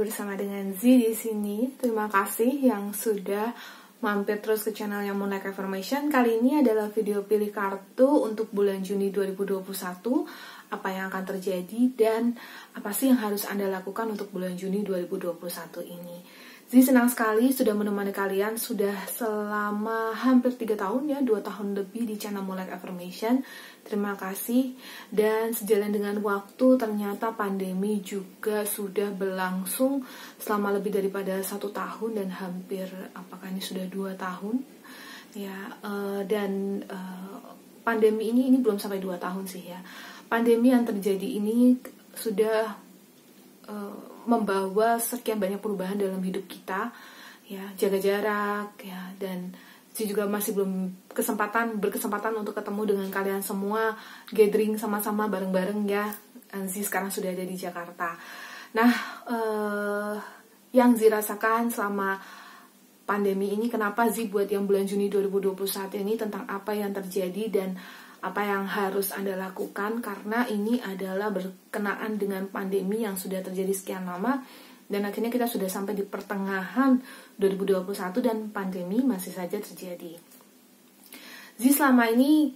bersama dengan Z di sini. Terima kasih yang sudah mampir terus ke channel yang Moonlight Affirmation. Kali ini adalah video pilih kartu untuk bulan Juni 2021. Apa yang akan terjadi dan apa sih yang harus Anda lakukan untuk bulan Juni 2021 ini. Z senang sekali sudah menemani kalian sudah selama hampir 3 tahun ya, 2 tahun lebih di channel Moonlight Affirmation. Terima kasih. Dan sejalan dengan waktu ternyata pandemi juga sudah berlangsung selama lebih daripada 1 tahun dan hampir apakah ini sudah 2 tahun ya. Pandemi ini belum sampai 2 tahun sih ya. Pandemi yang terjadi ini sudah membawa sekian banyak perubahan dalam hidup kita ya, jaga jarak ya, dan Zi juga masih belum berkesempatan untuk ketemu dengan kalian semua, gathering sama-sama bareng-bareng ya. Zi sekarang sudah ada di Jakarta. Nah, yang Zi rasakan selama pandemi ini, kenapa Zi buat yang bulan Juni 2021 ini tentang apa yang terjadi dan apa yang harus Anda lakukan, karena ini adalah berkenaan dengan pandemi yang sudah terjadi sekian lama dan akhirnya kita sudah sampai di pertengahan 2021 dan pandemi masih saja terjadi. Zi selama ini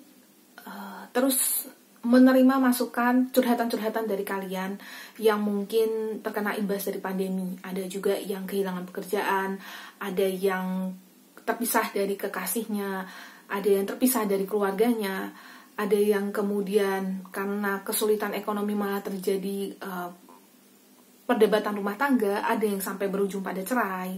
terus menerima masukan, curhatan-curhatan dari kalian yang mungkin terkena imbas dari pandemi. Ada juga yang kehilangan pekerjaan, ada yang terpisah dari kekasihnya, ada yang terpisah dari keluarganya, ada yang kemudian karena kesulitan ekonomi malah terjadi perdebatan rumah tangga, ada yang sampai berujung pada cerai,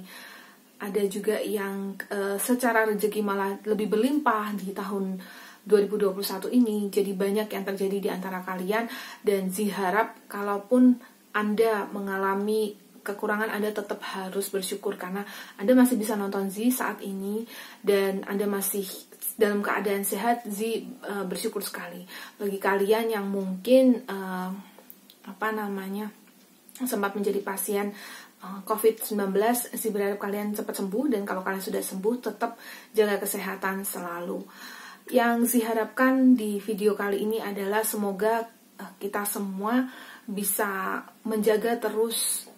ada juga yang secara rezeki malah lebih berlimpah di tahun 2021 ini. Jadi banyak yang terjadi di antara kalian, dan Zi harap kalaupun Anda mengalami kekurangan, Anda tetap harus bersyukur karena Anda masih bisa nonton Zi saat ini dan Anda masih dalam keadaan sehat. Zi bersyukur sekali. Bagi kalian yang mungkin sempat menjadi pasien COVID-19, Zi berharap kalian cepat sembuh, dan kalau kalian sudah sembuh tetap jaga kesehatan selalu. Yang Zi harapkan di video kali ini adalah semoga kita semua bisa menjaga terus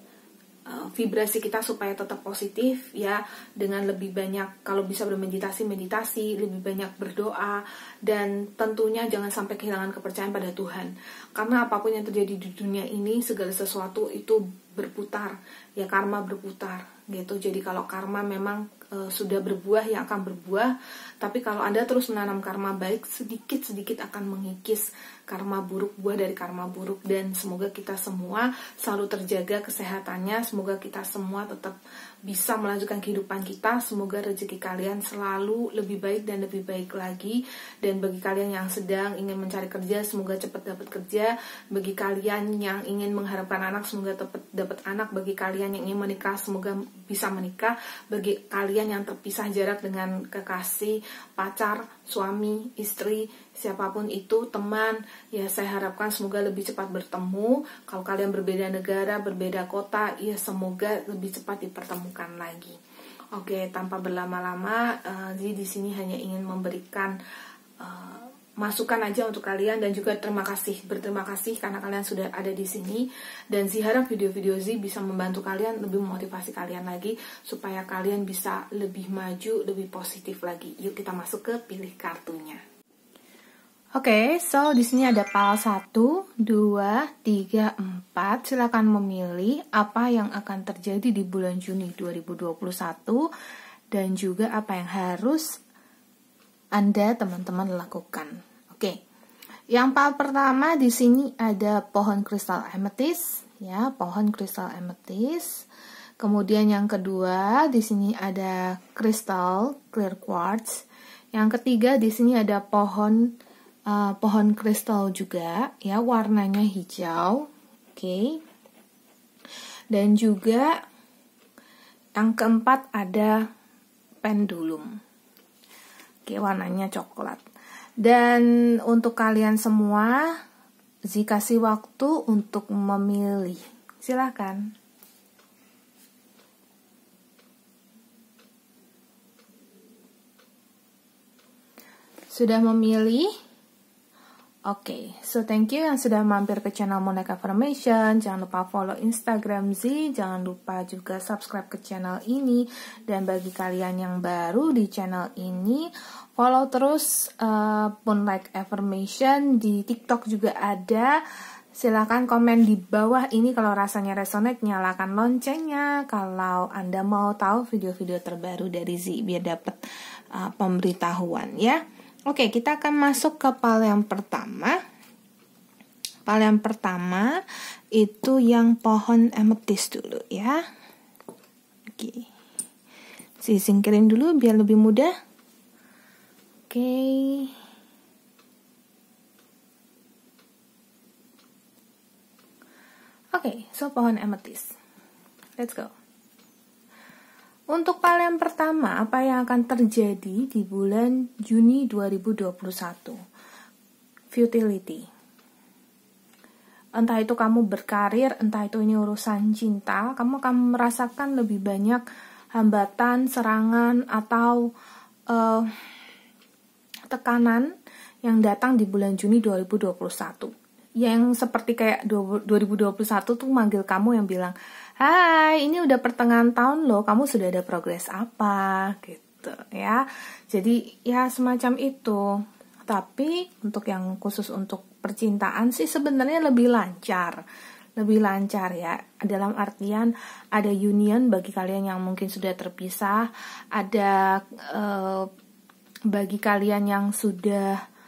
vibrasi kita supaya tetap positif ya, dengan lebih banyak kalau bisa bermeditasi, lebih banyak berdoa, dan tentunya jangan sampai kehilangan kepercayaan pada Tuhan, karena apapun yang terjadi di dunia ini segala sesuatu itu berputar ya, karma berputar gitu. Jadi kalau karma memang sudah berbuah ya akan berbuah, tapi kalau Anda terus menanam karma baik, sedikit-sedikit akan mengikis karma buruk, buah dari karma buruk. Dan semoga kita semua selalu terjaga kesehatannya, semoga kita semua tetap bisa melanjutkan kehidupan kita, semoga rezeki kalian selalu lebih baik dan lebih baik lagi. Dan bagi kalian yang sedang ingin mencari kerja, semoga cepat dapat kerja. Bagi kalian yang ingin mengharapkan anak, semoga dapat anak. Bagi kalian yang ingin menikah, semoga bisa menikah. Bagi kalian yang terpisah jarak dengan kekasih, pacar, suami, istri, siapapun itu, teman, ya saya harapkan semoga lebih cepat bertemu. Kalau kalian berbeda negara, berbeda kota, ya semoga lebih cepat dipertemukan lagi. Oke, tanpa berlama-lama, Zi di sini hanya ingin memberikan masukan aja untuk kalian, dan juga berterima kasih karena kalian sudah ada di sini. Dan Zi harap video-video Zi bisa membantu kalian, lebih memotivasi kalian lagi supaya kalian bisa lebih maju, lebih positif lagi. Yuk kita masuk ke pilih kartunya. Oke, so di sini ada pile 1, 2, 3, 4. Silakan memilih apa yang akan terjadi di bulan Juni 2021 dan juga apa yang harus Anda teman-teman lakukan. Oke. Yang pile pertama di sini ada pohon kristal amethyst ya, pohon kristal amethyst. Kemudian yang kedua di sini ada kristal clear quartz. Yang ketiga di sini ada pohon kristal juga ya, warnanya hijau. Oke. Dan juga yang keempat ada pendulum. Oke, warnanya coklat. Dan untuk kalian semua, Zi kasih waktu untuk memilih. Silakan. Sudah memilih? Oke, so thank you yang sudah mampir ke channel Monek Affirmation. Jangan lupa follow Instagram Z, jangan lupa juga subscribe ke channel ini. Dan bagi kalian yang baru di channel ini, follow terus Monek Affirmation. Di TikTok juga ada. Silahkan komen di bawah ini kalau rasanya resonate, nyalakan loncengnya kalau Anda mau tahu video-video terbaru dari Z biar dapat pemberitahuan ya. Oke, kita akan masuk ke pile yang pertama. Pile yang pertama itu yang pohon ametis dulu ya. Oke. Singkirin dulu biar lebih mudah. Oke. Oke, so pohon ametis. Let's go. Untuk pile yang pertama, apa yang akan terjadi di bulan Juni 2021? Futility. Entah itu kamu berkarir, entah itu ini urusan cinta, kamu akan merasakan lebih banyak hambatan, serangan, atau tekanan yang datang di bulan Juni 2021. Yang seperti kayak 2021 tuh manggil kamu yang bilang, "Hai, ini udah pertengahan tahun loh, kamu sudah ada progres apa?" gitu ya. Jadi ya semacam itu. Tapi untuk yang khusus untuk percintaan sih sebenarnya lebih lancar. Lebih lancar ya. Dalam artian ada union bagi kalian yang mungkin sudah terpisah, ada bagi kalian yang sudah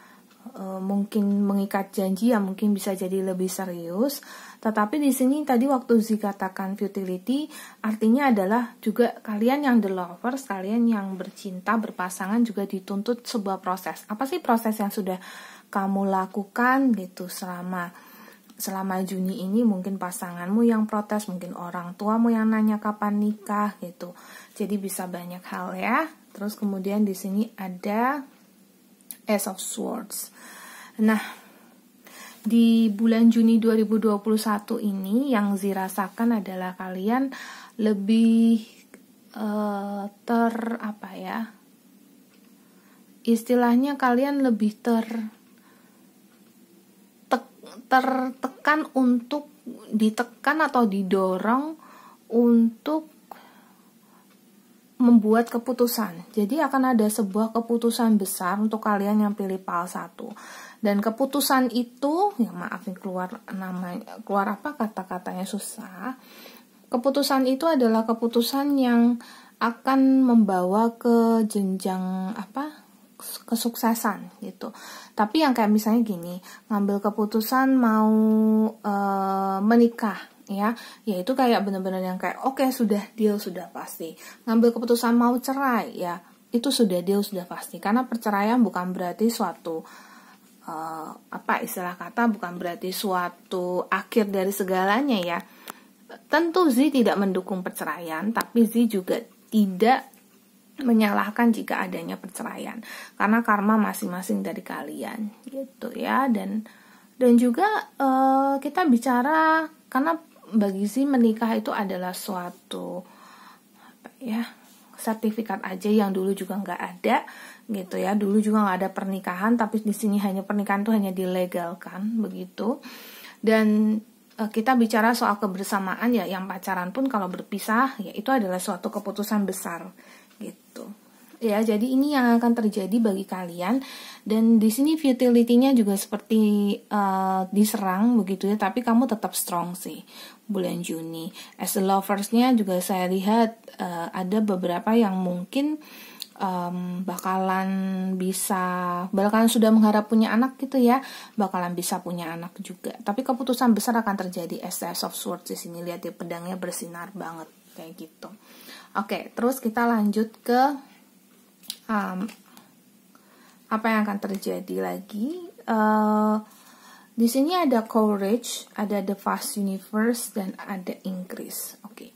mungkin mengikat janji yang mungkin bisa jadi lebih serius. Tetapi di sini tadi waktu Z katakan futility, artinya adalah juga kalian yang the lovers, kalian yang bercinta, berpasangan juga dituntut sebuah proses. Apa sih proses yang sudah kamu lakukan gitu selama Juni ini? Mungkin pasanganmu yang protes, mungkin orang tuamu yang nanya kapan nikah gitu. Jadi bisa banyak hal ya. Terus kemudian di sini ada Ace of Swords. Nah, di bulan Juni 2021 ini yang Z rasakan adalah kalian lebih istilahnya kalian lebih tertekan untuk ditekan atau didorong untuk membuat keputusan. Jadi akan ada sebuah keputusan besar untuk kalian yang pilih pile 1. Dan keputusan itu, ya maaf nih keluar kata-katanya susah. Keputusan itu adalah keputusan yang akan membawa ke jenjang kesuksesan gitu. Tapi yang kayak misalnya gini, ngambil keputusan mau menikah ya itu kayak bener-bener yang kayak oke, sudah deal, sudah pasti. Ngambil keputusan mau cerai ya itu sudah deal, sudah pasti. Karena perceraian bukan berarti suatu bukan berarti suatu akhir dari segalanya ya. Tentu Z tidak mendukung perceraian, tapi Z juga tidak menyalahkan jika adanya perceraian karena karma masing-masing dari kalian gitu ya. Dan juga kita bicara karena bagi Z menikah itu adalah suatu sertifikat aja yang dulu juga nggak ada gitu ya. Dulu juga nggak ada pernikahan, tapi di sini hanya pernikahan itu hanya dilegalkan begitu. Dan kita bicara soal kebersamaan ya, yang pacaran pun kalau berpisah ya itu adalah suatu keputusan besar gitu. Ya, jadi ini yang akan terjadi bagi kalian. Dan di sini futility-nya juga seperti diserang begitu ya, tapi kamu tetap strong sih bulan Juni. As the lovers-nya juga saya lihat ada beberapa yang mungkin bakalan sudah mengharap punya anak gitu ya, bakalan bisa punya anak juga. Tapi keputusan besar akan terjadi. Ace of Swords di sini, lihat ya, pedangnya bersinar banget kayak gitu. Oke, terus kita lanjut ke apa yang akan terjadi lagi. Di sini ada Courage, ada The Vast Universe, dan ada Increase. Oke.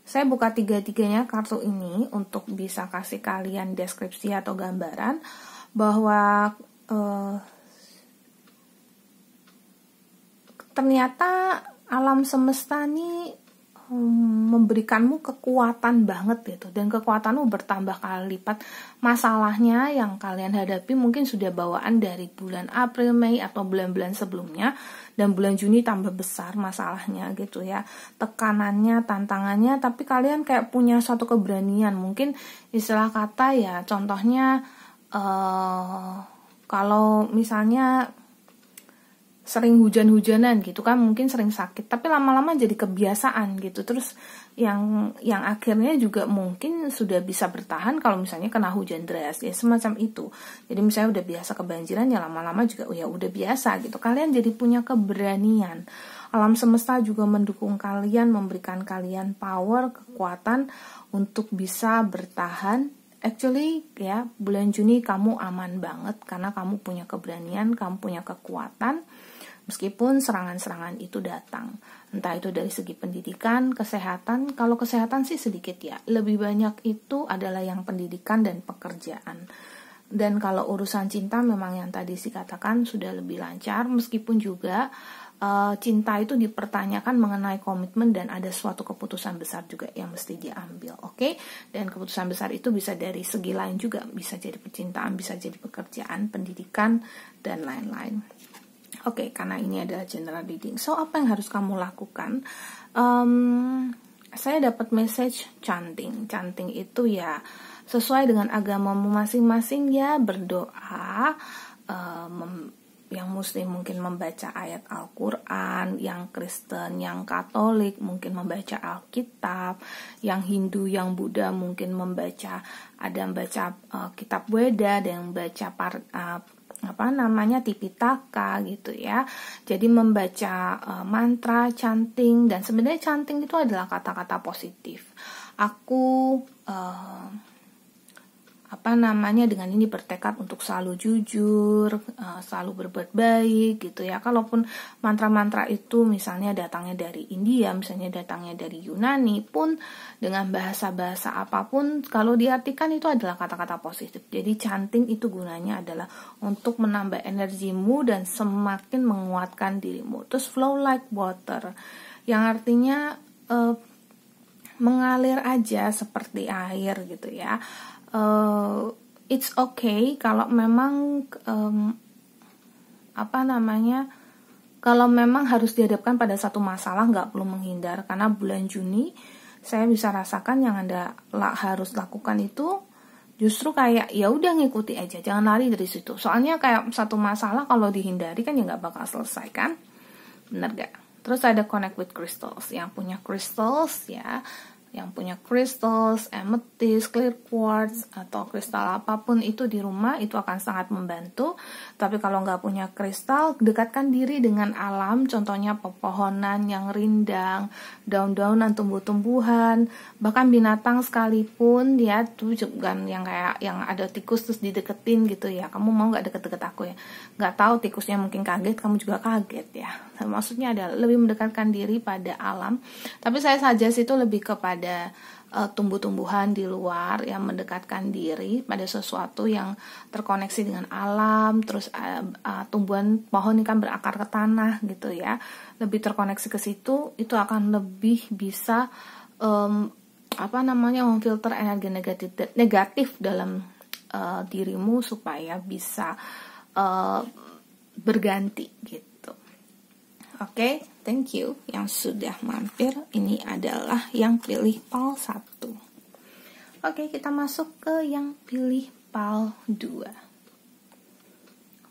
Saya buka tiga-tiganya kartu ini untuk bisa kasih kalian deskripsi atau gambaran bahwa ternyata alam semesta ini memberikanmu kekuatan banget gitu, dan kekuatanmu bertambah kali lipat. Masalahnya yang kalian hadapi mungkin sudah bawaan dari bulan April, Mei atau bulan-bulan sebelumnya, dan bulan Juni tambah besar masalahnya gitu ya, tekanannya, tantangannya, tapi kalian kayak punya suatu keberanian. Mungkin istilah kata ya, contohnya kalau misalnya sering hujan-hujanan gitu kan, mungkin sering sakit, tapi lama-lama jadi kebiasaan gitu. Terus yang akhirnya juga mungkin sudah bisa bertahan kalau misalnya kena hujan deras ya, semacam itu. Jadi misalnya udah biasa kebanjiran ya, lama-lama juga ya udah biasa gitu. Kalian jadi punya keberanian. Alam semesta juga mendukung kalian, memberikan kalian power, kekuatan untuk bisa bertahan. Actually ya, bulan Juni kamu aman banget karena kamu punya keberanian, kamu punya kekuatan. Meskipun serangan-serangan itu datang, entah itu dari segi pendidikan, kesehatan. Kalau kesehatan sih sedikit ya, lebih banyak itu adalah yang pendidikan dan pekerjaan. Dan kalau urusan cinta memang yang tadi sih katakan sudah lebih lancar, meskipun juga cinta itu dipertanyakan mengenai komitmen dan ada suatu keputusan besar juga yang mesti diambil, oke? Dan keputusan besar itu bisa dari segi lain juga, bisa jadi percintaan, bisa jadi pekerjaan, pendidikan, dan lain-lain. Oke, karena ini adalah general reading. So, apa yang harus kamu lakukan? Saya dapat message chanting. Chanting itu ya sesuai dengan agamamu masing-masing ya, berdoa. Yang Muslim mungkin membaca ayat Al-Quran, yang Kristen, yang Katolik mungkin membaca Alkitab, yang Hindu, yang Buddha mungkin membaca kitab Weda, ada yang membaca Tipitaka gitu ya. Jadi membaca mantra, chanting, dan sebenarnya chanting itu adalah kata-kata positif. Aku dengan ini bertekad untuk selalu jujur, selalu berbuat baik gitu ya. Kalaupun mantra-mantra itu misalnya datangnya dari India, misalnya datangnya dari Yunani, pun dengan bahasa-bahasa apapun, kalau diartikan itu adalah kata-kata positif. Jadi chanting itu gunanya adalah untuk menambah energimu dan semakin menguatkan dirimu. Terus flow like water, yang artinya mengalir aja seperti air gitu ya. It's okay kalau memang kalau memang harus dihadapkan pada satu masalah, nggak perlu menghindar, karena bulan Juni saya bisa rasakan yang Anda harus lakukan itu justru kayak ya udah ngikuti aja, jangan lari dari situ. Soalnya kayak satu masalah kalau dihindari kan ya nggak bakal selesai kan, bener gak? Terus ada connect with crystals, yang punya crystals ya, yang punya crystals, amethyst, clear quartz, atau kristal apapun itu di rumah, itu akan sangat membantu. Tapi kalau nggak punya kristal, dekatkan diri dengan alam, contohnya pepohonan yang rindang, daun-daunan, tumbuh-tumbuhan, bahkan binatang sekalipun ya, tuh kan yang kayak yang ada tikus terus dideketin gitu ya, kamu mau nggak deket-deket aku ya? Nggak tahu, tikusnya mungkin kaget, kamu juga kaget ya. Maksudnya adalah lebih mendekatkan diri pada alam. Tapi saya suggest itu lebih kepada tumbuh-tumbuhan di luar, yang mendekatkan diri pada sesuatu yang terkoneksi dengan alam. Terus tumbuhan pohon ini kan berakar ke tanah gitu ya, lebih terkoneksi ke situ, itu akan lebih bisa memfilter energi negatif dalam dirimu supaya bisa berganti gitu. Oke, thank you yang sudah mampir. Ini adalah yang pilih PAL 1. Oke, kita masuk ke yang pilih PAL 2.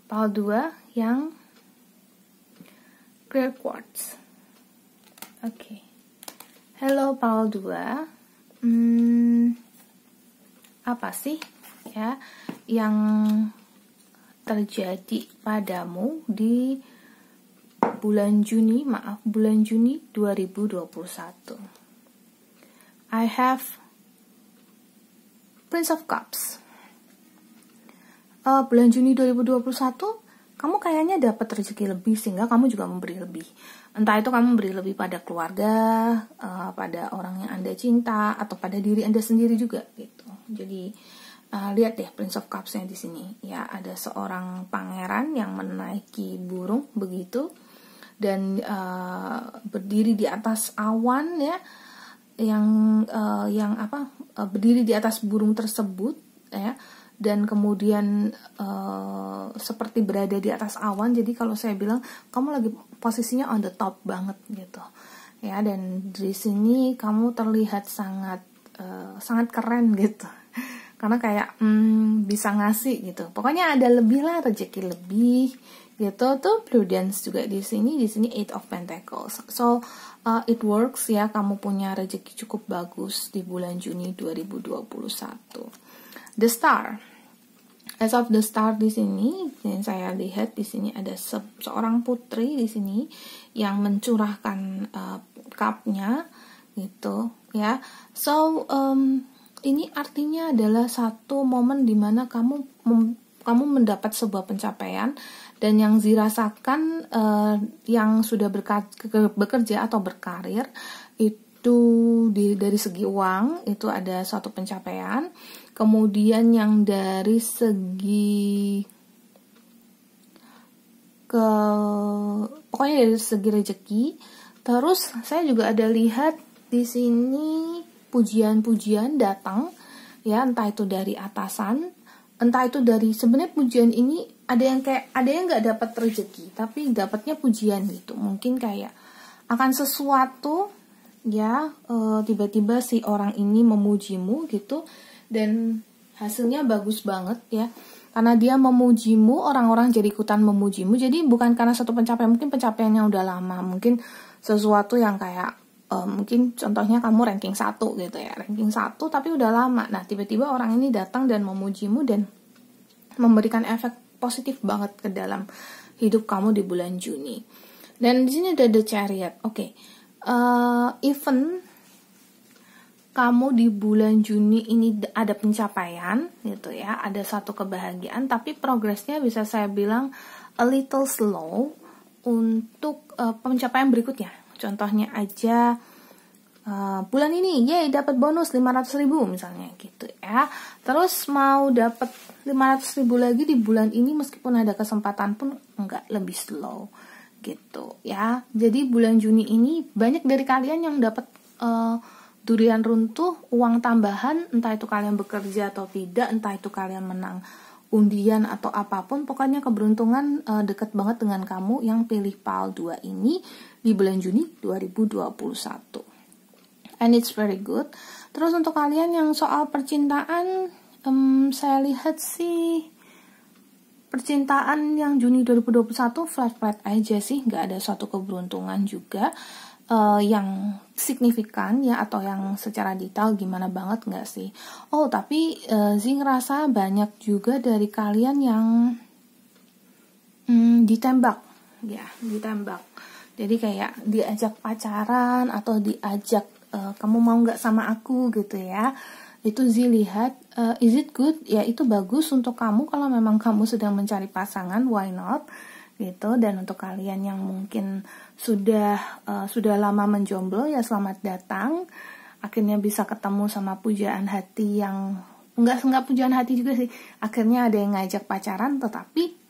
PAL 2 yang clear quartz. Oke. Hello PAL 2. Apa sih ya yang terjadi padamu di bulan Juni 2021. I have Prince of Cups. Bulan Juni 2021 kamu kayaknya dapat rezeki lebih sehingga kamu juga memberi lebih. Entah itu kamu memberi lebih pada keluarga, pada orang yang Anda cinta, atau pada diri Anda sendiri juga gitu. Jadi lihat deh Prince of Cups-nya di sini. Ya, ada seorang pangeran yang menaiki burung begitu, dan berdiri di atas awan ya, berdiri di atas burung tersebut ya, dan kemudian seperti berada di atas awan. Jadi kalau saya bilang kamu lagi posisinya on the top banget gitu ya, dan di sini kamu terlihat sangat keren gitu karena kayak bisa ngasih gitu. Pokoknya ada lebih lah, rezeki lebih gitu. Tuh prudence juga di sini Eight of Pentacles. So it works ya, kamu punya rezeki cukup bagus di bulan Juni 2021. The Star. As of the Star di sini, yang saya lihat di sini ada seorang putri di sini yang mencurahkan cupnya gitu ya. So ini artinya adalah satu momen dimana kamu mendapat sebuah pencapaian, dan yang dirasakan yang sudah bekerja atau berkarir itu dari segi uang itu ada suatu pencapaian. Kemudian yang dari segi pokoknya dari segi rezeki. Terus saya juga ada lihat di sini pujian-pujian datang ya, entah itu dari atasan, entah itu dari, sebenarnya pujian ini ada yang nggak dapat rezeki tapi dapatnya pujian gitu. Mungkin kayak akan sesuatu ya, tiba-tiba si orang ini memujimu gitu, dan hasilnya bagus banget ya, karena dia memujimu, orang-orang jadi ikutan memujimu. Jadi bukan karena satu pencapaian, mungkin pencapaiannya udah lama, mungkin sesuatu yang kayak mungkin contohnya kamu ranking 1 gitu ya, ranking 1 tapi udah lama. Nah tiba-tiba orang ini datang dan memujimu dan memberikan efek positif banget ke dalam hidup kamu di bulan Juni. Dan di sini ada The Chariot. Oke. Even kamu di bulan Juni ini ada pencapaian gitu ya, ada satu kebahagiaan, tapi progresnya bisa saya bilang a little slow untuk pencapaian berikutnya. Contohnya aja bulan ini dapat bonus 500.000 misalnya gitu ya. Terus mau dapat 500.000 lagi di bulan ini, meskipun ada kesempatan pun enggak, lebih slow gitu ya. Jadi bulan Juni ini banyak dari kalian yang dapat durian runtuh, uang tambahan, entah itu kalian bekerja atau tidak, entah itu kalian menang undian atau apapun, pokoknya keberuntungan dekat banget dengan kamu yang pilih PAL 2 ini di bulan Juni 2021. And it's very good. Terus untuk kalian yang soal percintaan, saya lihat sih percintaan yang Juni 2021 flat-flat aja sih, nggak ada suatu keberuntungan juga yang signifikan ya, atau yang secara detail gimana banget, nggak sih. Oh tapi Zee ngerasa banyak juga dari kalian yang ditembak ya, ditembak. Jadi kayak diajak pacaran atau diajak kamu mau nggak sama aku gitu ya. Itu Zee lihat, is it good? Ya itu bagus untuk kamu kalau memang kamu sedang mencari pasangan, why not? Gitu. Dan untuk kalian yang mungkin sudah lama menjomblo, ya selamat datang, akhirnya bisa ketemu sama pujaan hati yang enggak pujaan hati juga sih, akhirnya ada yang ngajak pacaran, tetapi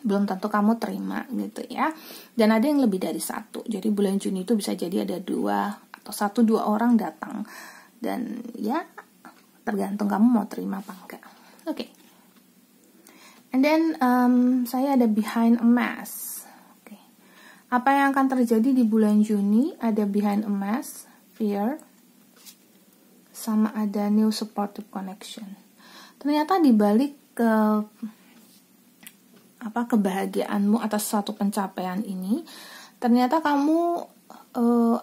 belum tentu kamu terima gitu ya. Dan ada yang lebih dari satu, jadi bulan Juni itu bisa jadi ada 2 atau 1-2 orang datang, dan ya tergantung kamu mau terima apa enggak. Oke. And then saya ada behind a mask. Okay. Apa yang akan terjadi di bulan Juni? Ada behind a mask, fear, sama ada new supportive connection. Ternyata dibalik kebahagiaanmu atas suatu pencapaian ini, ternyata kamu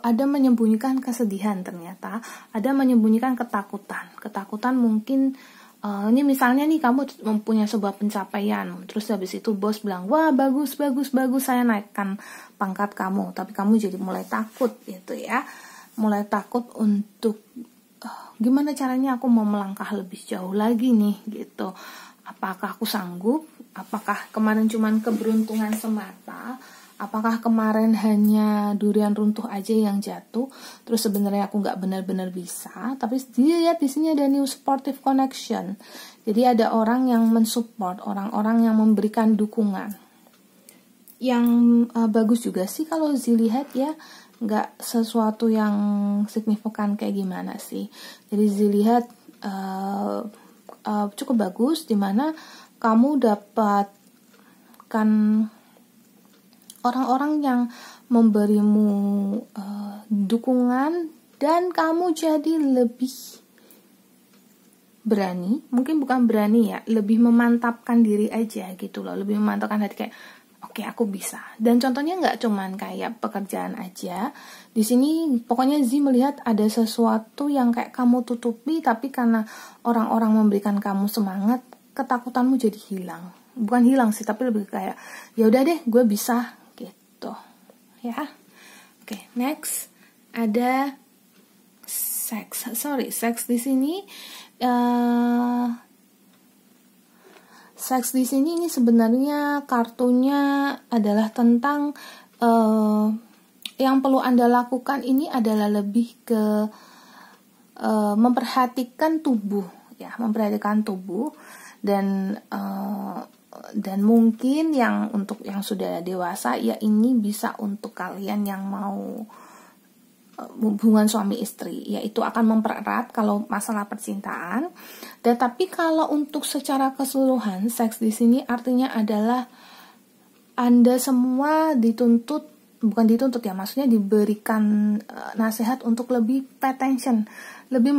ada menyembunyikan kesedihan, ternyata ada menyembunyikan ketakutan mungkin. Ini misalnya nih kamu mempunyai sebuah pencapaian, terus habis itu bos bilang, wah bagus saya naikkan pangkat kamu, tapi kamu jadi mulai takut gitu ya, mulai takut untuk gimana caranya aku mau melangkah lebih jauh lagi nih gitu, apakah aku sanggup, apakah kemarin cuman keberuntungan semata, apakah kemarin hanya durian runtuh aja yang jatuh, terus sebenarnya aku nggak benar-benar bisa. Tapi dilihat di sini ada new supportive connection. Jadi ada orang yang mensupport, orang-orang yang memberikan dukungan. Yang bagus juga sih kalau Zee lihat ya, nggak sesuatu yang signifikan kayak gimana sih. Jadi dilihat cukup bagus, dimana kamu dapatkan orang-orang yang memberimu dukungan dan kamu jadi lebih berani, mungkin bukan berani ya, lebih memantapkan diri aja gitu loh, lebih memantapkan hati kayak oke, aku bisa. Dan contohnya nggak cuman kayak pekerjaan aja. Di sini pokoknya Z melihat ada sesuatu yang kayak kamu tutupi, tapi karena orang-orang memberikan kamu semangat, ketakutanmu jadi hilang. Bukan hilang sih, tapi lebih kayak ya udah deh, gue bisa gitu. Ya. Oke, next ada seks. Seks di sini seks di sini ini sebenarnya kartunya adalah tentang yang perlu Anda lakukan ini adalah lebih ke memperhatikan tubuh ya, memperhatikan tubuh dan mungkin yang untuk yang sudah dewasa ya, ini bisa untuk kalian yang mau hubungan suami istri, yaitu akan mempererat kalau masalah percintaan. Dan tapi kalau untuk secara keseluruhan, seks di sini artinya adalah Anda semua dituntut, bukan dituntut ya, maksudnya diberikan nasihat untuk lebih pay attention, lebih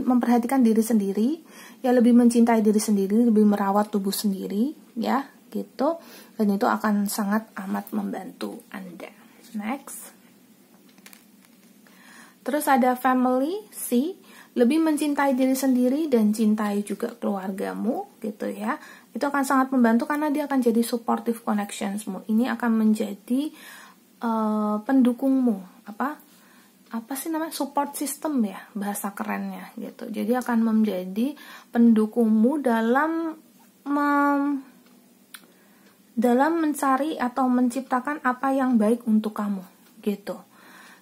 memperhatikan diri sendiri, ya lebih mencintai diri sendiri, lebih merawat tubuh sendiri, ya gitu. Dan itu akan sangat amat membantu Anda. Next. Terus ada family, C, lebih mencintai diri sendiri dan cintai juga keluargamu gitu ya. Itu akan sangat membantu karena dia akan jadi supportive connectionsmu. Ini akan menjadi pendukungmu, apa sih namanya, support system ya bahasa kerennya gitu. Jadi akan menjadi pendukungmu dalam mencari atau menciptakan apa yang baik untuk kamu gitu.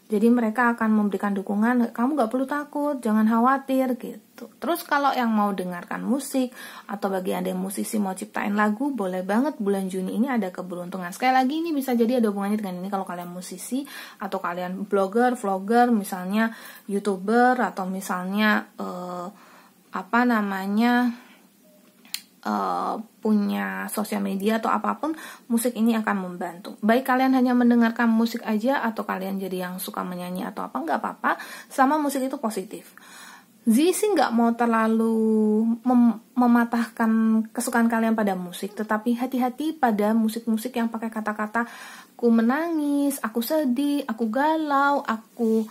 Jadi mereka akan memberikan dukungan, kamu gak perlu takut, jangan khawatir gitu. Terus kalau yang mau dengarkan musik, atau bagi Anda yang musisi mau ciptain lagu, boleh banget bulan Juni ini ada keberuntungan. Sekali lagi ini bisa jadi ada hubungannya dengan ini kalau kalian musisi, atau kalian blogger, vlogger, misalnya YouTuber, atau misalnya punya sosial media atau apapun, musik ini akan membantu. Baik kalian hanya mendengarkan musik aja atau kalian jadi yang suka menyanyi atau apa, nggak apa-apa, sama musik itu positif. Sih nggak mau terlalu mematahkan kesukaan kalian pada musik, tetapi hati-hati pada musik-musik yang pakai kata-kata aku menangis, aku sedih, aku galau, aku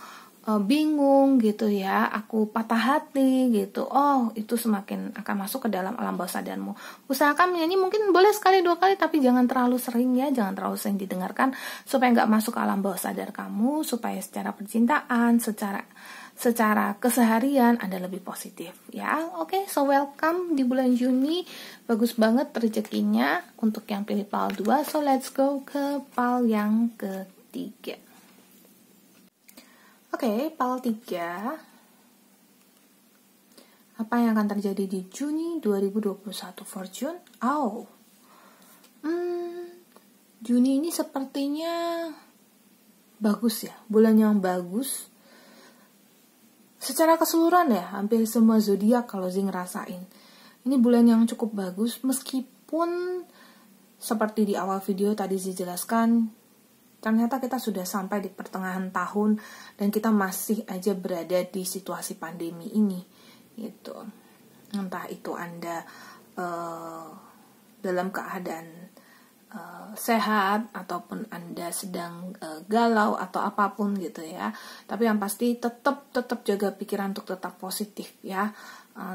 bingung gitu ya, aku patah hati gitu. Oh, itu semakin akan masuk ke dalam alam bawah sadarmu. Usahakan menyanyi mungkin boleh sekali 2 kali, tapi jangan terlalu sering ya, jangan terlalu sering didengarkan supaya nggak masuk ke alam bawah sadar kamu, supaya secara percintaan, secara keseharian Anda lebih positif ya. Oke, so welcome di bulan Juni. Bagus banget rezekinya untuk yang pilih PAL 2. So let's go ke PAL yang ketiga. Oke, PAL 3. Apa yang akan terjadi di Juni 2021 for June? Juni ini sepertinya bagus ya, bulan yang bagus. Secara keseluruhan ya, hampir semua zodiak kalau Zing ngerasain. Ini bulan yang cukup bagus, meskipun seperti di awal video tadi Zing jelaskan, ternyata kita sudah sampai di pertengahan tahun dan kita masih aja berada di situasi pandemi ini gitu. Entah itu Anda dalam keadaan sehat ataupun Anda sedang galau atau apapun gitu ya. Tapi yang pasti tetap jaga pikiran untuk tetap positif ya,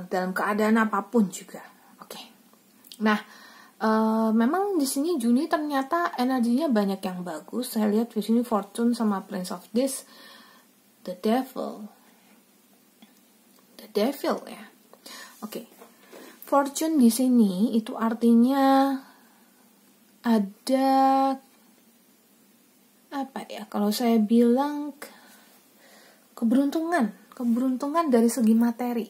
dalam keadaan apapun juga. Oke. Nah, memang di sini Juni ternyata energinya banyak yang bagus. Saya lihat di sini Fortune sama Prince of This, The Devil ya. Oke. Fortune di sini itu artinya ada apa ya? Kalau saya bilang keberuntungan dari segi materi.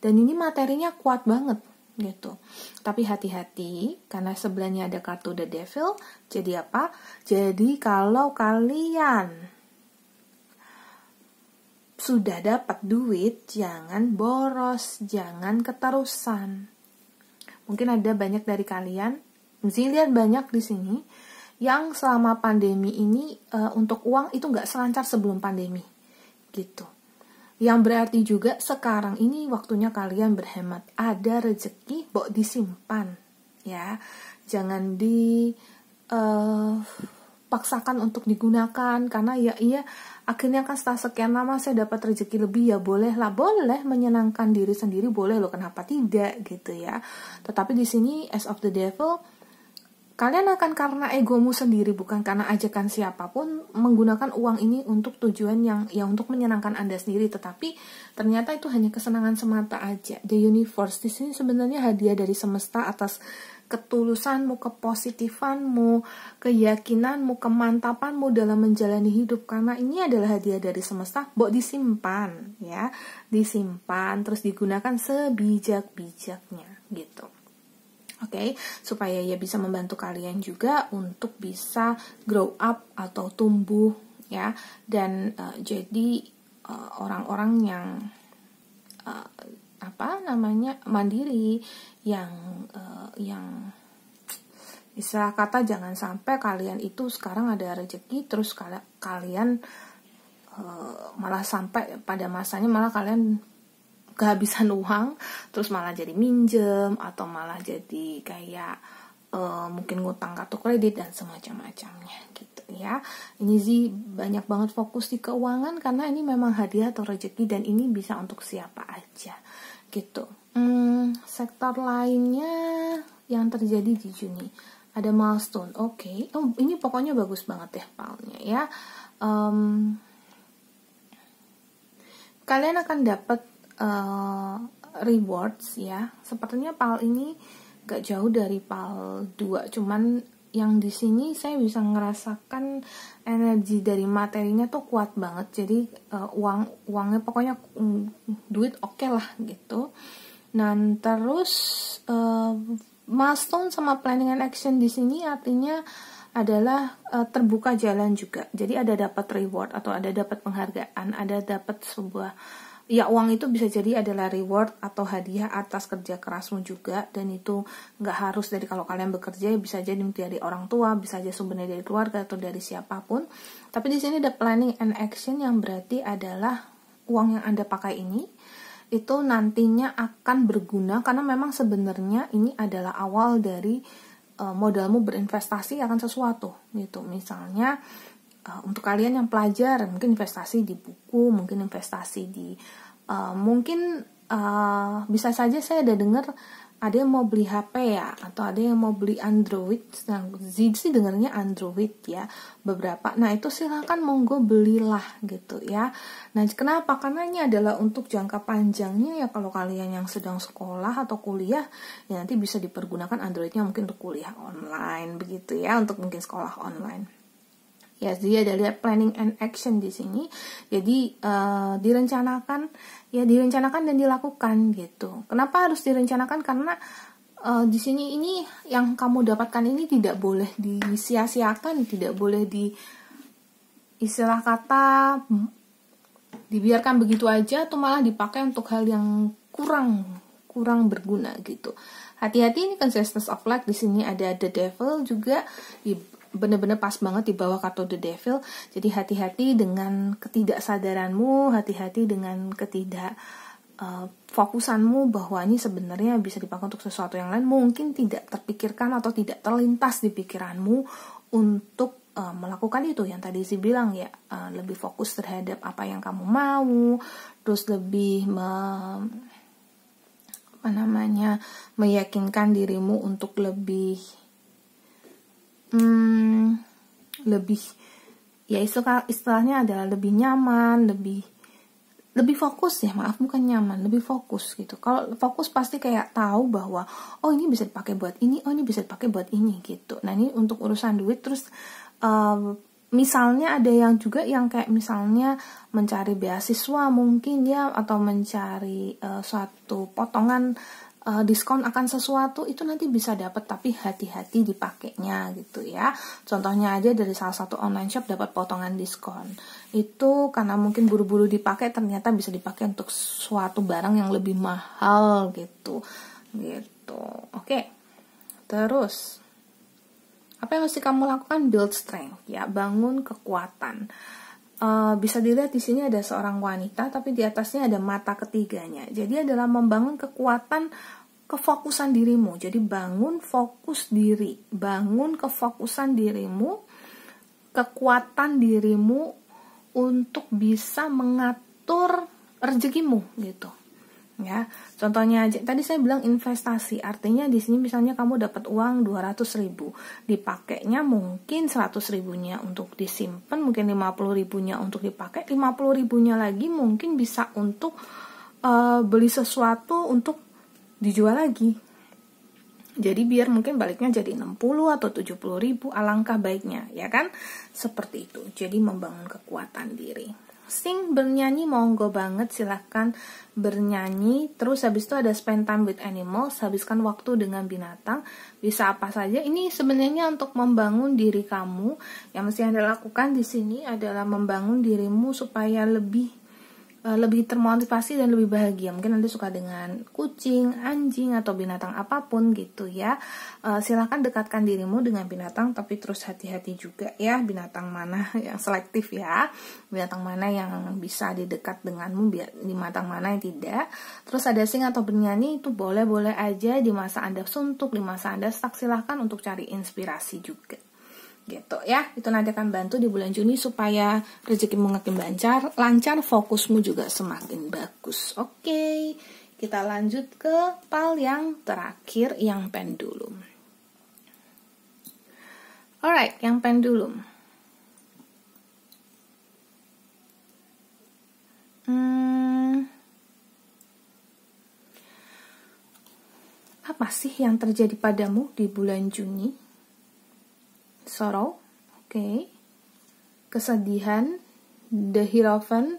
Dan ini materinya kuat banget gitu. Tapi hati-hati karena sebelahnya ada kartu The Devil. Jadi apa? Jadi kalau kalian sudah dapat duit, jangan boros, jangan keterusan. Mungkin ada banyak dari kalian, Zee lihat banyak di sini, yang selama pandemi ini untuk uang itu nggak selancar sebelum pandemi, gitu. Yang berarti juga sekarang ini waktunya kalian berhemat. Ada rezeki, bok disimpan, ya. Jangan paksakan untuk digunakan, karena iya akhirnya kan setelah sekian lama saya dapat rezeki lebih, ya boleh menyenangkan diri sendiri, boleh loh, kenapa tidak gitu ya. Tetapi di sini as of the devil, kalian akan karena egomu sendiri, bukan karena ajakan siapapun, menggunakan uang ini untuk tujuan yang untuk menyenangkan Anda sendiri, tetapi ternyata itu hanya kesenangan semata aja. The universe di sini sebenarnya hadiah dari semesta atas ketulusanmu, kepositifanmu, keyakinanmu, kemantapanmu dalam menjalani hidup, karena ini adalah hadiah dari semesta. Bok disimpan, ya, disimpan terus digunakan sebijak-bijaknya, gitu. Oke, supaya ya bisa membantu kalian juga untuk bisa grow up atau tumbuh, ya, dan jadi orang-orang yang mandiri, yang istilah kata, jangan sampai kalian itu sekarang ada rezeki terus kalian malah sampai pada masanya malah kalian kehabisan uang, terus malah jadi minjem atau malah jadi kayak mungkin ngutang kartu kredit dan semacam-macamnya gitu ya. Ini sih banyak banget fokus di keuangan karena ini memang hadiah atau rezeki dan ini bisa untuk siapa aja gitu. Sektor lainnya yang terjadi di Juni ada milestone. Oke. Ini pokoknya bagus banget ya palnya ya. Kalian akan dapat rewards ya. Sepertinya PAL ini gak jauh dari PAL 2, cuman yang di sini saya bisa ngerasakan energi dari materinya tuh kuat banget. Jadi uangnya pokoknya duit oke lah gitu. Dan terus milestone sama planning and action di sini artinya adalah terbuka jalan juga. Jadi ada dapat reward atau ada dapat penghargaan, ada dapat sebuah, ya uang itu bisa jadi adalah reward atau hadiah atas kerja kerasmu juga, dan itu nggak harus dari kalau kalian bekerja, bisa jadi dari orang tua, bisa aja sumbernya dari keluarga atau dari siapapun. Tapi di sini ada planning and action yang berarti adalah uang yang Anda pakai ini itu nantinya akan berguna, karena memang sebenarnya ini adalah awal dari modalmu berinvestasi akan sesuatu gitu. Misalnya untuk kalian yang pelajar, mungkin investasi di buku, mungkin investasi di bisa saja saya ada dengar ada yang mau beli HP ya, atau ada yang mau beli Android. Nah, sih dengarnya Android ya beberapa. Nah, itu silakan monggo belilah gitu ya. Nah, kenapa? Karena ini adalah untuk jangka panjangnya ya. Kalau kalian yang sedang sekolah atau kuliah, ya nanti bisa dipergunakan Androidnya mungkin untuk kuliah online begitu ya, untuk mungkin sekolah online. Ya, jadi ada lihat planning and action di sini. Jadi direncanakan dan dilakukan gitu. Kenapa harus direncanakan? Karena di sini ini yang kamu dapatkan ini tidak boleh disia-siakan, tidak boleh istilah kata dibiarkan begitu aja atau malah dipakai untuk hal yang kurang berguna gitu. Hati-hati, ini consciousness of light di sini ada the devil juga benar-benar pas banget di bawah kartu the devil. Jadi hati-hati dengan ketidaksadaranmu, hati-hati dengan fokusanmu bahwa ini sebenarnya bisa dipakai untuk sesuatu yang lain, mungkin tidak terpikirkan atau tidak terlintas di pikiranmu untuk melakukan itu. Yang tadi sih bilang ya, lebih fokus terhadap apa yang kamu mau, terus lebih meyakinkan dirimu untuk lebih ya istilahnya adalah lebih nyaman, lebih fokus ya, bukan nyaman, lebih fokus gitu. Kalau fokus pasti kayak tahu bahwa oh ini bisa dipakai buat ini, oh ini bisa dipakai buat ini gitu. Nah, ini untuk urusan duit. Terus misalnya ada yang juga yang kayak misalnya mencari beasiswa mungkin ya, atau mencari suatu potongan diskon akan sesuatu, itu nanti bisa dapat, tapi hati-hati dipakainya gitu ya. Contohnya aja dari salah satu online shop dapat potongan diskon. Itu karena mungkin buru-buru dipakai, ternyata bisa dipakai untuk suatu barang yang lebih mahal gitu. Oke. Terus apa yang mesti kamu lakukan? Build strength, ya, bangun kekuatan. Bisa dilihat di sini ada seorang wanita, tapi di atasnya ada mata ketiganya. Jadi adalah membangun kekuatan, kefokusan dirimu. Jadi bangun fokus diri, bangun kefokusan dirimu, kekuatan dirimu untuk bisa mengatur rezekimu gitu. Ya, contohnya aja tadi saya bilang investasi, artinya di sini misalnya kamu dapat uang 200.000, dipakainya mungkin 100.000-nya untuk disimpan, mungkin 50.000-nya untuk dipakai, 50.000-nya lagi mungkin bisa untuk beli sesuatu untuk dijual lagi. Jadi biar mungkin baliknya jadi 60 atau 70.000, alangkah baiknya, ya kan? Seperti itu. Jadi membangun kekuatan diri. Sing, bernyanyi, monggo banget, silahkan bernyanyi. Terus habis itu ada spend time with animals, habiskan waktu dengan binatang. Bisa apa saja. Ini sebenarnya untuk membangun diri kamu. Yang mesti Anda lakukan di sini adalah membangun dirimu supaya lebih termotivasi dan lebih bahagia. Mungkin Anda suka dengan kucing, anjing, atau binatang apapun gitu ya. Silahkan dekatkan dirimu dengan binatang, tapi terus hati-hati juga ya, binatang mana yang selektif ya, binatang mana yang bisa didekat denganmu, binatang mana yang tidak. Terus ada sing atau bernyanyi, itu boleh-boleh aja di masa Anda suntuk, di masa Anda stuck, silahkan untuk cari inspirasi juga. Gitu ya, itu nanti akan bantu di bulan Juni supaya rezekimu makin lancar, fokusmu juga semakin bagus. Oke, kita lanjut ke PAL yang terakhir, yang pendulum. Alright, yang pendulum. Apa sih yang terjadi padamu di bulan Juni? Sorrow, oke. Kesedihan, the Hierophant,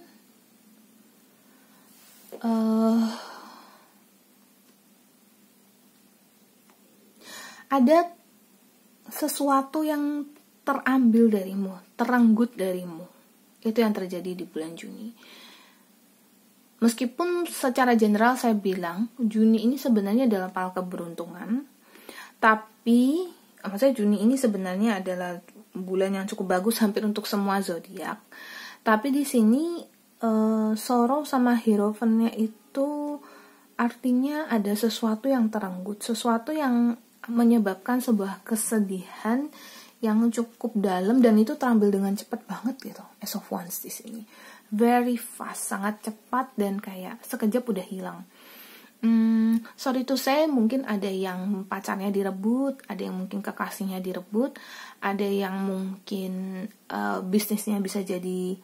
ada sesuatu yang terambil darimu, terenggut darimu. Itu yang terjadi di bulan Juni. Meskipun secara general saya bilang Juni ini sebenarnya adalah PAL keberuntungan, tapi maksudnya Juni ini sebenarnya adalah bulan yang cukup bagus hampir untuk semua zodiak. Tapi di sini Sorrow sama Hierophant-nya itu artinya ada sesuatu yang terenggut, sesuatu yang menyebabkan sebuah kesedihan yang cukup dalam, dan itu terambil dengan cepat banget gitu. Ace of Wands di sini very fast, sangat cepat, dan kayak sekejap udah hilang. Sorry to say, mungkin ada yang pacarnya direbut, ada yang mungkin kekasihnya direbut, ada yang mungkin bisnisnya bisa jadi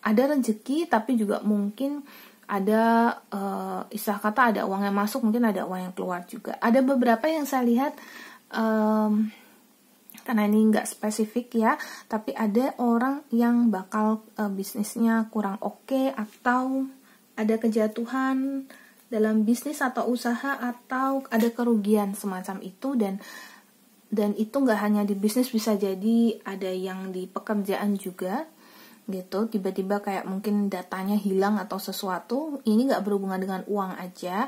ada rezeki, tapi juga mungkin ada istilah kata ada uang yang masuk, mungkin ada uang yang keluar juga. Ada beberapa yang saya lihat karena ini nggak spesifik ya, tapi ada orang yang bakal bisnisnya kurang oke, atau ada kejatuhan dalam bisnis atau usaha, atau ada kerugian semacam itu, dan itu nggak hanya di bisnis, bisa jadi ada yang di pekerjaan juga gitu. Tiba-tiba kayak mungkin datanya hilang atau sesuatu. Ini nggak berhubungan dengan uang aja,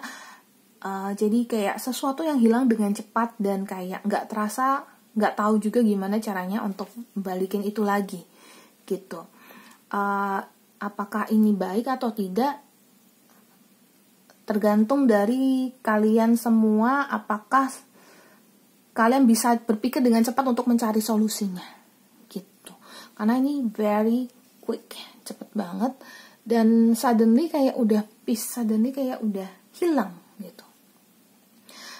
jadi kayak sesuatu yang hilang dengan cepat, dan kayak nggak terasa, nggak tahu juga gimana caranya untuk balikin itu lagi gitu. Apakah ini baik atau tidak tergantung dari kalian semua, apakah kalian bisa berpikir dengan cepat untuk mencari solusinya gitu. Karena ini very quick, cepet banget, dan suddenly kayak udah peace, suddenly kayak udah hilang gitu.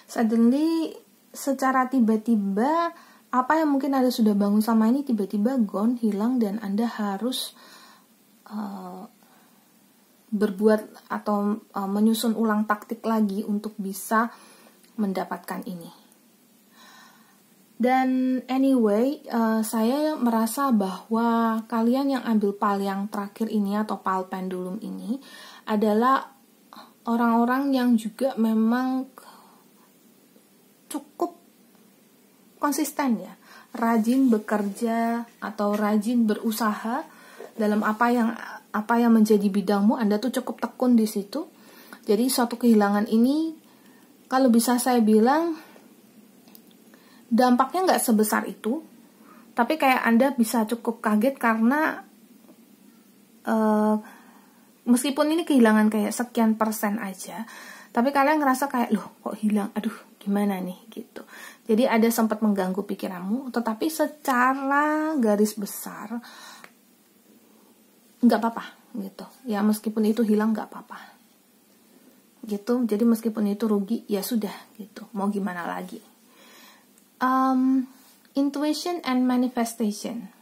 Suddenly secara tiba-tiba apa yang mungkin Anda sudah bangun sama ini tiba-tiba gone, hilang, dan Anda harus berbuat atau menyusun ulang taktik lagi untuk bisa mendapatkan ini. Dan anyway, saya merasa bahwa kalian yang ambil PAL yang terakhir ini atau PAL pendulum ini adalah orang-orang yang juga memang cukup konsisten ya, rajin bekerja atau rajin berusaha dalam apa yang menjadi bidangmu. Anda tuh cukup tekun di situ. Jadi suatu kehilangan ini, kalau bisa saya bilang, dampaknya nggak sebesar itu, tapi kayak Anda bisa cukup kaget karena meskipun ini kehilangan kayak sekian persen aja, tapi kalian ngerasa kayak, loh kok hilang, aduh gimana nih gitu. Jadi ada sempat mengganggu pikiranmu, tetapi secara garis besar nggak apa-apa gitu ya, meskipun itu hilang nggak apa-apa gitu. Jadi meskipun itu rugi, ya sudah gitu, mau gimana lagi. Intuition and manifestation.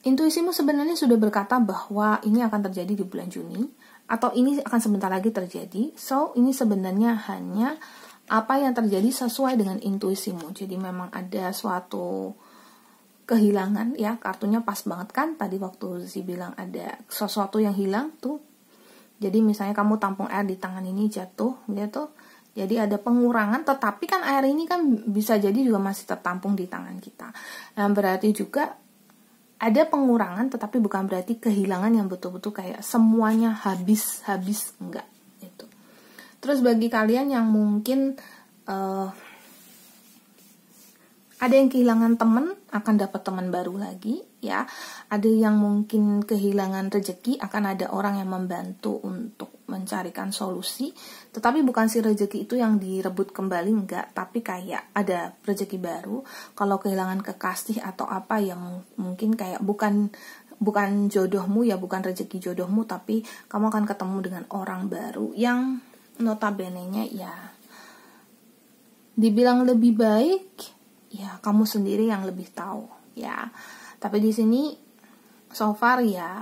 Intuisimu sebenarnya sudah berkata bahwa ini akan terjadi di bulan Juni, atau ini akan sebentar lagi terjadi. So, ini sebenarnya hanya apa yang terjadi sesuai dengan intuisimu. Jadi memang ada suatu kehilangan ya, kartunya pas banget kan tadi waktu Zi bilang ada sesuatu yang hilang tuh. Jadi misalnya kamu tampung air di tangan ini jatuh gitu. Jadi ada pengurangan, tetapi kan air ini kan bisa jadi juga masih tertampung di tangan kita. Yang berarti juga ada pengurangan, tetapi bukan berarti kehilangan yang betul-betul kayak semuanya habis enggak gitu. Terus bagi kalian yang mungkin ada yang kehilangan teman, akan dapat teman baru lagi ya. Ada yang mungkin kehilangan rezeki, akan ada orang yang membantu untuk mencarikan solusi. Tetapi bukan si rezeki itu yang direbut kembali, enggak, tapi kayak ada rezeki baru. Kalau kehilangan kekasih atau apa yang mungkin kayak bukan jodohmu ya, bukan rezeki jodohmu, tapi kamu akan ketemu dengan orang baru yang notabene-nya ya dibilang lebih baik, ya kamu sendiri yang lebih tahu ya. Tapi di sini so far ya,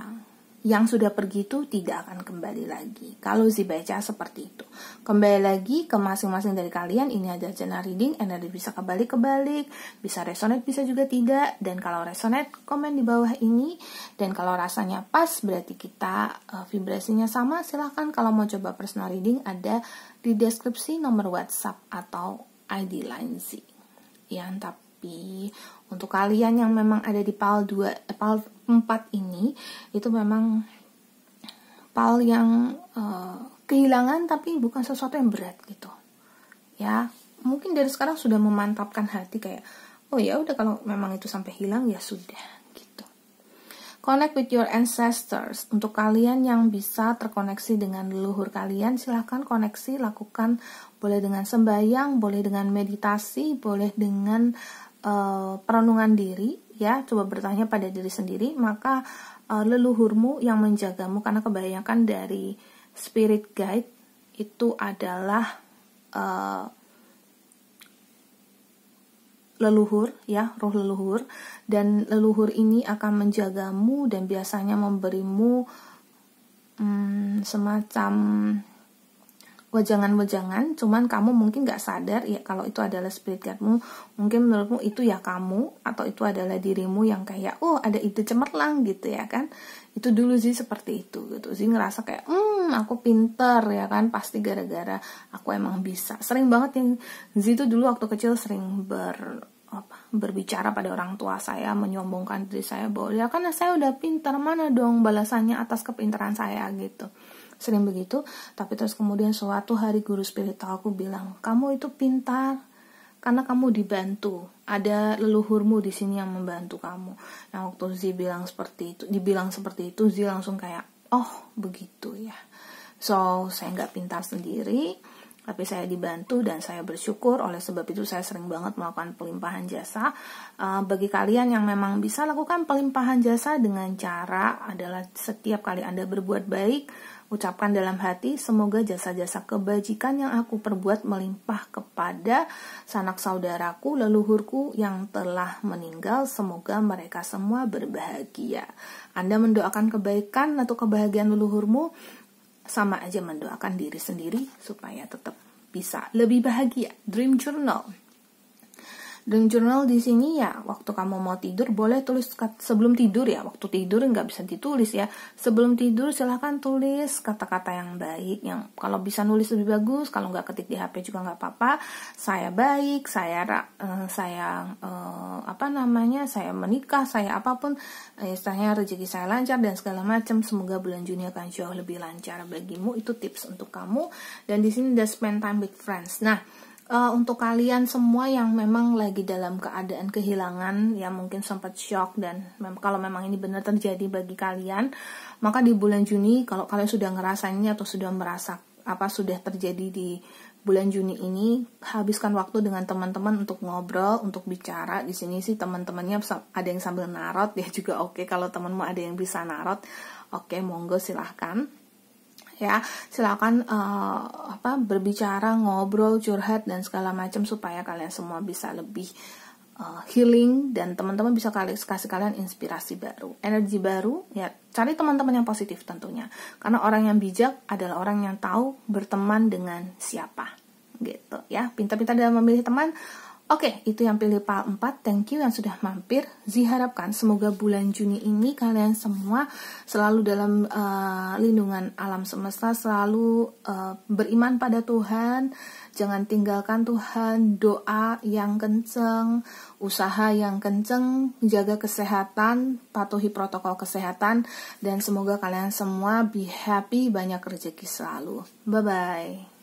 yang sudah pergi itu tidak akan kembali lagi. Kalau Zi baca seperti itu. Kembali lagi ke masing-masing dari kalian. Ini ada general reading, energi bisa kebalik-kebalik, bisa resonate, bisa juga tidak. Dan kalau resonate, komen di bawah ini. Dan kalau rasanya pas, berarti kita vibrasinya sama. Silahkan kalau mau coba personal reading, ada di deskripsi nomor WhatsApp atau ID line Zi. Ya, tapi untuk kalian yang memang ada di PAL 4 ini, itu memang PAL yang kehilangan tapi bukan sesuatu yang berat gitu. Ya, mungkin dari sekarang sudah memantapkan hati kayak, oh ya udah kalau memang itu sampai hilang ya sudah gitu. Connect with your ancestors. Untuk kalian yang bisa terkoneksi dengan leluhur kalian, silahkan koneksi, lakukan. Boleh dengan sembahyang, boleh dengan meditasi, boleh dengan perenungan diri ya. Coba bertanya pada diri sendiri, maka leluhurmu yang menjagamu, karena kebanyakan dari spirit guide itu adalah leluhur ya, roh leluhur, dan leluhur ini akan menjagamu dan biasanya memberimu semacam wejangan-wejangan, cuman kamu mungkin gak sadar ya kalau itu adalah spirit guide-mu. Mungkin menurutmu itu ya kamu, atau itu adalah dirimu yang kayak, oh ada ide cemerlang gitu ya kan. Itu dulu sih seperti itu gitu. Sih ngerasa kayak, aku pinter ya kan, pasti gara-gara aku emang bisa. Sering banget yang Zi itu dulu waktu kecil sering berbicara pada orang tua saya, menyombongkan diri saya bahwa ya kan saya udah pintar, mana dong balasannya atas kepintaran saya gitu. Sering begitu, tapi terus kemudian suatu hari guru spiritual aku bilang, kamu itu pintar karena kamu dibantu, ada leluhurmu di sini yang membantu kamu. Nah waktu Zi dibilang seperti itu, Zi langsung kayak, oh begitu ya. So saya nggak pintar sendiri, tapi saya dibantu dan saya bersyukur. Oleh sebab itu saya sering banget melakukan pelimpahan jasa. Bagi kalian yang memang bisa lakukan pelimpahan jasa dengan cara adalah setiap kali Anda berbuat baik, ucapkan dalam hati, semoga jasa-jasa kebajikan yang aku perbuat melimpah kepada sanak saudaraku, leluhurku yang telah meninggal. Semoga mereka semua berbahagia. Anda mendoakan kebaikan atau kebahagiaan leluhurmu, sama aja mendoakan diri sendiri supaya tetap bisa lebih bahagia. Dream Journal. Dan journal di sini ya, waktu kamu mau tidur boleh tulis sebelum tidur ya. Waktu tidur nggak bisa ditulis ya. Sebelum tidur silahkan tulis kata-kata yang baik. Yang kalau bisa nulis lebih bagus, kalau nggak ketik di HP juga nggak apa-apa. Saya baik, saya menikah, saya apapun, istilahnya rezeki saya lancar dan segala macam. Semoga bulan Juni akan jauh lebih lancar bagimu. Itu tips untuk kamu. Dan di sini udah spend time with friends. Nah, untuk kalian semua yang memang lagi dalam keadaan kehilangan, ya mungkin sempat shock, dan kalau memang ini benar terjadi bagi kalian, maka di bulan Juni kalau kalian sudah ngerasainnya atau sudah merasa sudah terjadi di bulan Juni ini, habiskan waktu dengan teman-teman untuk ngobrol, untuk bicara. Di sini sih teman-temannya ada yang sambil narot ya juga oke. Kalau temanmu ada yang bisa narot, oke, monggo silahkan. Ya, silakan berbicara, ngobrol, curhat dan segala macam supaya kalian semua bisa lebih healing, dan teman-teman bisa kasih kalian inspirasi baru, energi baru. Ya, cari teman-teman yang positif tentunya. Karena orang yang bijak adalah orang yang tahu berteman dengan siapa. Gitu ya. Pintar-pintar dalam memilih teman. Oke, itu yang pilih Pak 4. Thank you yang sudah mampir. Zi harapkan semoga bulan Juni ini kalian semua selalu dalam lindungan alam semesta, selalu beriman pada Tuhan, jangan tinggalkan Tuhan, doa yang kenceng, usaha yang kenceng, jaga kesehatan, patuhi protokol kesehatan, dan semoga kalian semua be happy, banyak rezeki selalu. Bye-bye.